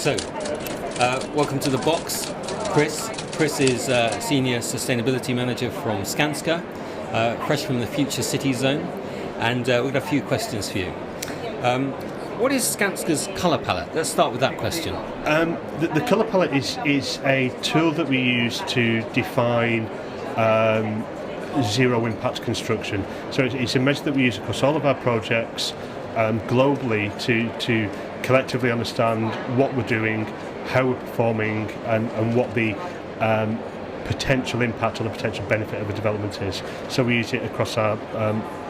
Welcome to the box, Chris. Chris is Senior Sustainability Manager from Skanska, fresh from the Future City Zone, and we've got a few questions for you. What is Skanska's colour palette? Let's start with that question. The colour palette is a tool that we use to define zero impact construction. So it's a measure that we use across all of our projects globally to collectively understand what we're doing, how we're performing, and what the potential impact or the potential benefit of a development is. So we use it across our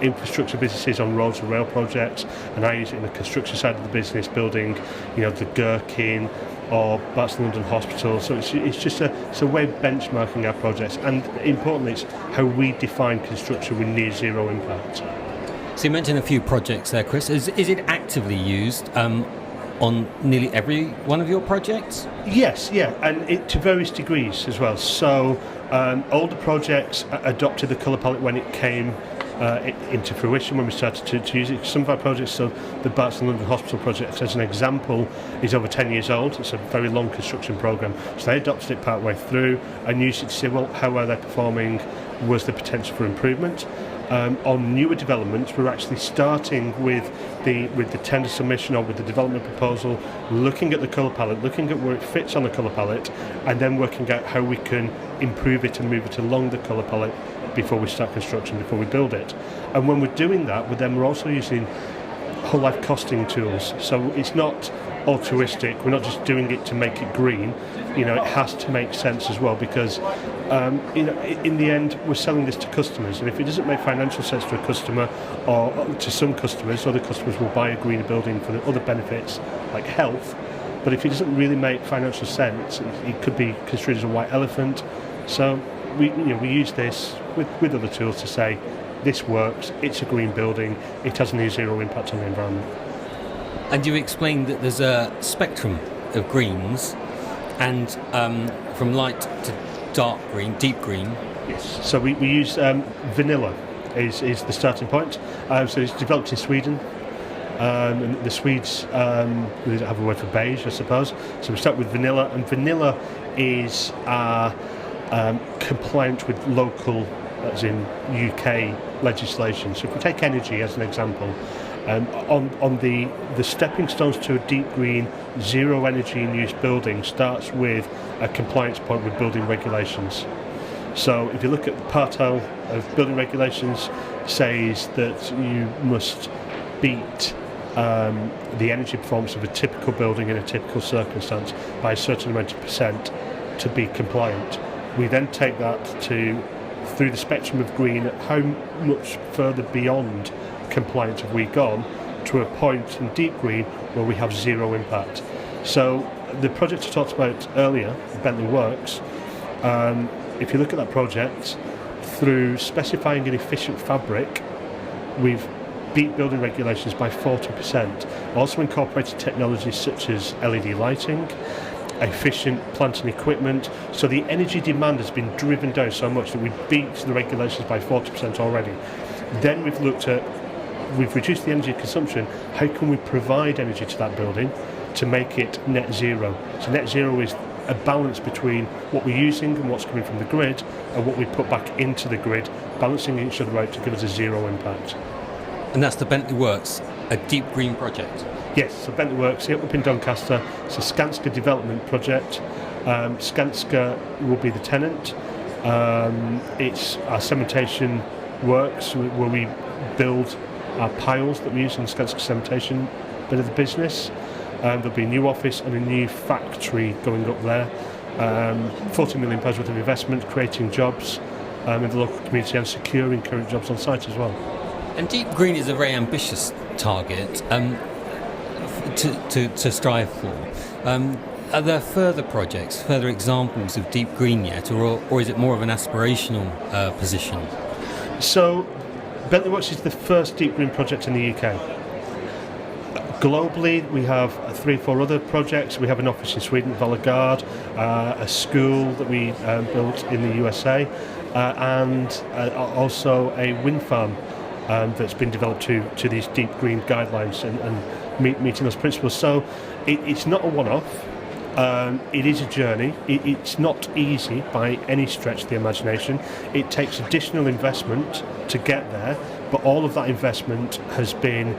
infrastructure businesses on roads and rail projects, and I use it in the construction side of the business, building, the Gherkin or Barts London Hospital. So it's just a way of benchmarking our projects, and importantly, it's how we define construction with near zero impact. So you mentioned a few projects there, Chris. Is it actively used on nearly every one of your projects? Yes, yeah, and to various degrees as well. So older projects adopted the colour palette when it came into fruition, when we started to use it. Some of our projects, so the Barts London Hospital project as an example, is over 10 years old. It's a very long construction programme. So they adopted it part way through and used it to say, well, how are they performing? Was there potential for improvement? On newer developments, we're actually starting with the tender submission or with the development proposal, looking at the colour palette, looking at where it fits on the colour palette, and then working out how we can improve it and move it along the colour palette before we start construction, before we build it. And when we're doing that, we're also using whole life costing tools. So it's not altruistic, we're not just doing it to make it green. It has to make sense as well, because in the end we're selling this to customers, and if it doesn't make financial sense to a customer or to some customers, other customers will buy a greener building for the other benefits like health. But if it doesn't really make financial sense, it could be construed as a white elephant. So we use this with other tools to say this works, it's a green building, it has near zero impact on the environment. And you explained that there's a spectrum of greens, and from light to dark green, deep green. Yes. So we use vanilla is the starting point. So it's developed in Sweden. And the Swedes we have a word for beige, I suppose. So we start with vanilla, and vanilla is compliant with local, as in UK legislation. So if we take energy as an example, on the stepping stones to a deep green, zero energy in use building starts with a compliance point with building regulations. So if you look at Part L of building regulations, says that you must beat the energy performance of a typical building in a typical circumstance by a certain amount of percent to be compliant. We then take that through the spectrum of green, how much further beyond compliance have we gone to a point in deep green where we have zero impact. So the project I talked about earlier, Bentley Works, if you look at that project, through specifying an efficient fabric, we've beat building regulations by 40%. Also incorporated technologies such as LED lighting, efficient plant and equipment, so the energy demand has been driven down so much that we beat the regulations by 40% already. Then we've reduced the energy consumption. How can we provide energy to that building to make it net zero? So net zero is a balance between what we're using and what's coming from the grid and what we put back into the grid, balancing each other out to give us a zero impact. And that's the Bentley Works, a deep green project. Yes, so Bentley Works here up in Doncaster. It's a Skanska development project. Skanska will be the tenant. It's our cementation works where we build our piles that we use in the Skanska cementation bit of the business. There'll be a new office and a new factory going up there. £40 million worth of investment, creating jobs in the local community and securing current jobs on site as well. And deep green is a very ambitious target to strive for. Are there further projects, further examples of deep green yet, or is it more of an aspirational position? So, Bentley Works is the first deep green project in the UK. Globally, we have 3 or 4 other projects. We have an office in Sweden, Valagard, a school that we built in the USA, and also a wind farm that's been developed to these deep green guidelines and meeting those principles. So it's not a one-off. It is a journey. It's not easy by any stretch of the imagination. It takes additional investment to get there, but all of that investment has been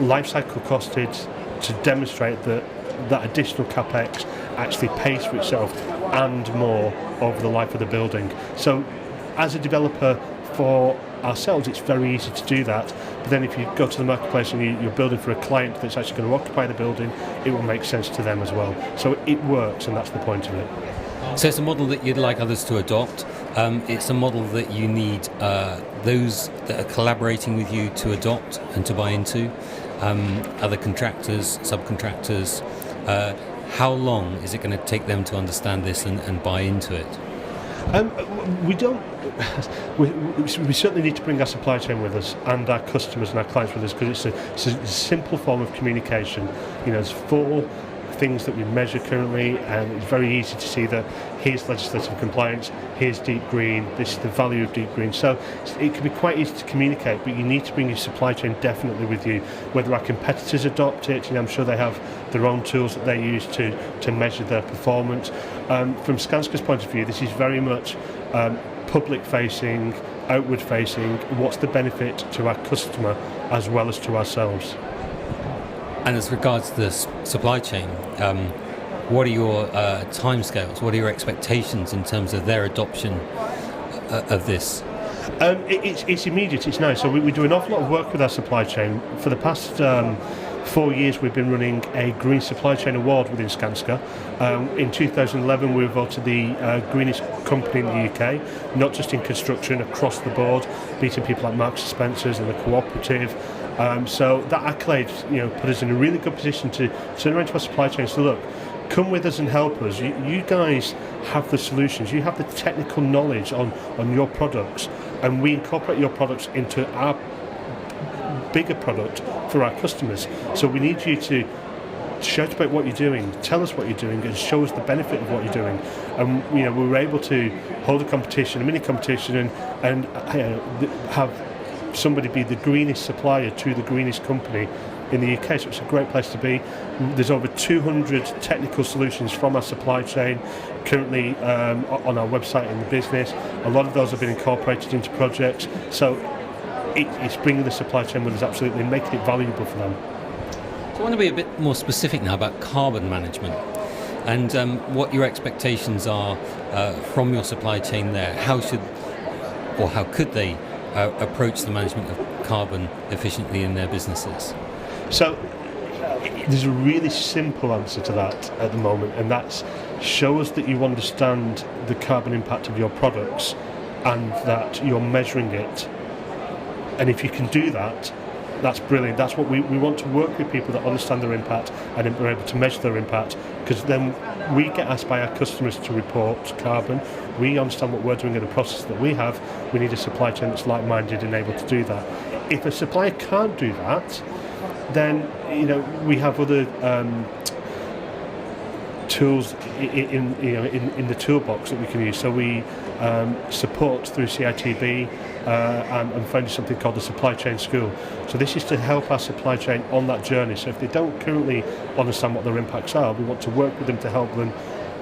life cycle costed to demonstrate that that additional capex actually pays for itself and more over the life of the building. So as a developer for ourselves, it's very easy to do that, but then if you go to the marketplace and you're building for a client that's actually going to occupy the building, it will make sense to them as well. So it works, and that's the point of it. So it's a model that you'd like others to adopt. It's a model that you need those that are collaborating with you to adopt and to buy into, other contractors, subcontractors. How long is it going to take them to understand this and buy into it? We don't. We certainly need to bring our supply chain with us and our customers and our clients with us, because it's a simple form of communication. There's 4 things that we measure currently, and it's very easy to see that here's legislative compliance, here's deep green, this is the value of deep green. So it can be quite easy to communicate, but you need to bring your supply chain definitely with you. Whether our competitors adopt it, I'm sure they have their own tools that they use to measure their performance. From Skanska's point of view, this is very much public facing, outward facing. What's the benefit to our customer as well as to ourselves? And as regards the supply chain, what are your timescales? What are your expectations in terms of their adoption of this? It's immediate, it's nice. So we do an awful lot of work with our supply chain. For the past 4 years we've been running a Green Supply Chain Award within Skanska. In 2011 we were voted the greenest company in the UK, not just in construction, across the board, beating people like Marks & Spencer's and the Cooperative. So that accolade put us in a really good position to turn around to our supply chain and say, look, come with us and help us. You guys have the solutions, you have the technical knowledge on your products, and we incorporate your products into our bigger product for our customers. So we need you to shout about what you're doing, tell us what you're doing, and show us the benefit of what you're doing. And we were able to hold a mini competition, and have somebody be the greenest supplier to the greenest company in the UK. So it's a great place to be. There's over 200 technical solutions from our supply chain currently on our website in the business. A lot of those have been incorporated into projects. So it's bringing the supply chain with us, absolutely, and making it valuable for them. So I want to be a bit more specific now about carbon management and what your expectations are from your supply chain there. How could they approach the management of carbon efficiently in their businesses? So there's a really simple answer to that at the moment, and that's show us that you understand the carbon impact of your products and that you're measuring it. And if you can do that, that's brilliant. That's what we want to work with people that understand their impact and are able to measure their impact, because then we get asked by our customers to report carbon. We understand what we're doing in the process that we have. We need a supply chain that's like-minded and able to do that. If a supplier can't do that, then we have other tools in the toolbox that we can use. So we support through CITB and founded something called the Supply Chain School. So this is to help our supply chain on that journey. So if they don't currently understand what their impacts are, we want to work with them to help them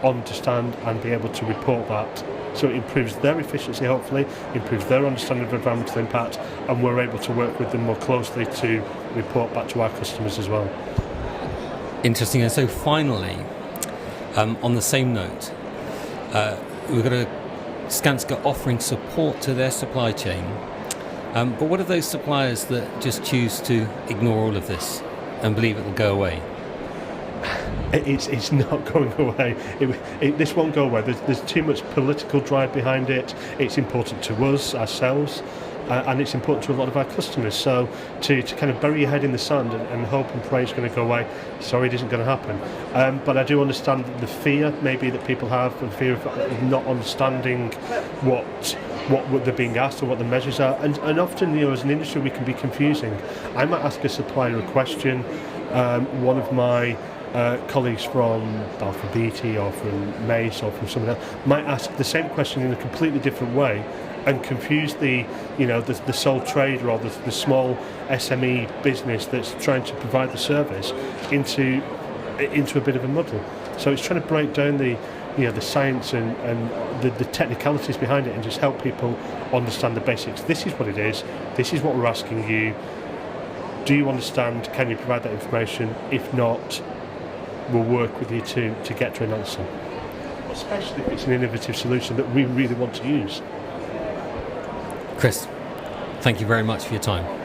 understand and be able to report that. So it improves their efficiency, hopefully, improves their understanding of environmental impact, and we're able to work with them more closely to report back to our customers as well. Interesting. And so finally, on the same note, we've got a Skanska offering support to their supply chain. But what are those suppliers that just choose to ignore all of this and believe it will go away? It's not going away. This won't go away. There's too much political drive behind it. It's important to us, ourselves, and it's important to a lot of our customers. So to kind of bury your head in the sand and hope and pray it's going to go away, sorry, it isn't going to happen. But I do understand the fear maybe that people have, the fear of not understanding what they're being asked or what the measures are. And often, as an industry, we can be confusing. I might ask a supplier a question. One of my colleagues from Balfour Beatty or from Mace or from someone else might ask the same question in a completely different way and confuse the sole trader or the small SME business that's trying to provide the service into into a bit of a muddle. So it's trying to break down the science and the technicalities behind it, and just help people understand the basics. This is what it is. This is what we're asking you. Do you understand? Can you provide that information? If not, we'll work with you to get to an answer. Especially if it's an innovative solution that we really want to use. Chris, thank you very much for your time.